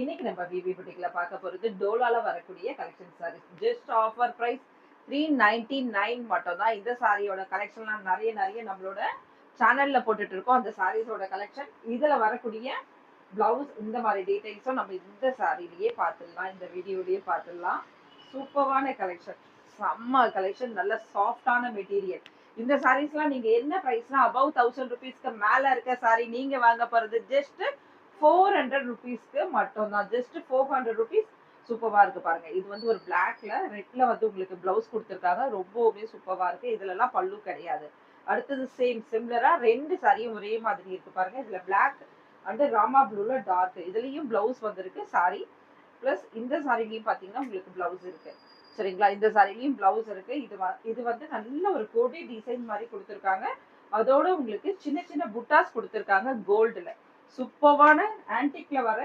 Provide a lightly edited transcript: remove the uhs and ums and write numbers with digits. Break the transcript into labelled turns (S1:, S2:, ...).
S1: இன்னைக்கு நம்ம விவி புட்டிக்ல பார்க்க போறது டோலால வரக்கூடிய collection sarees. Just offer price 399 மட்டும் தான். இந்த சாரியோட கலெக்ஷன்லாம் நிறைய நிறைய நம்மளோட சேனல்ல போட்டுட்டு இருக்கோம். அந்த சாரீஸோட கலெக்ஷன் இதுல வரக்கூடிய பிளவுஸ் இந்த மாதிரி டீடைல்ஸும் நம்ம இந்த சாரிலேயே பார்த்துடலாம், இந்த வீடியோலயே பார்த்துடலாம். சூப்பரான கலெக்ஷன், செம்ம கலெக்ஷன், நல்ல சாஃப்டான மெட்டீரியல். இந்த சாரீஸ்லாம் நீங்க என்ன பிரைஸ்னா அபவ் 1000 ருபீஸ்க்கு மேல இருக்க சாரி நீங்க வாங்க போறது ஜஸ்ட் 400 ருபீஸ்க்கு மட்டும் தான். Just 400 rupees. சூப்பரா இருக்கு பாருங்க. இது வந்து ஒரு பிளாக்ல ரெட்ல வந்து உங்களுக்கு பிளவுஸ் கொடுத்துருக்காங்க. ரொம்பவுமே சூப்பரா இருக்கு. இதுல எல்லாம் பல்லு கிடையாது. அடுத்தது சேம் சிம்லரா ரெண்டு சாரியும் ஒரே மாதிரி இருக்கு பாருங்க. இதுல பிளாக் அண்ட் ராமா ப்ளூல டார்க், இதுலயும் பிளவுஸ் வந்திருக்கு சாரி. பிளஸ் இந்த சாரிலையும் பாத்தீங்கன்னா உங்களுக்கு பிளவுஸ் இருக்கு. சரிங்களா? இந்த சாரிலையும் பிளவுஸ் இருக்கு. இது வந்து நல்ல ஒரு கோடி டிசைன் மாதிரி கொடுத்துருக்காங்க. அதோட உங்களுக்கு சின்ன சின்ன புட்டாஸ் கொடுத்துருக்காங்க கோல்டுல. சூப்பரான ஆன்டிக்ல வர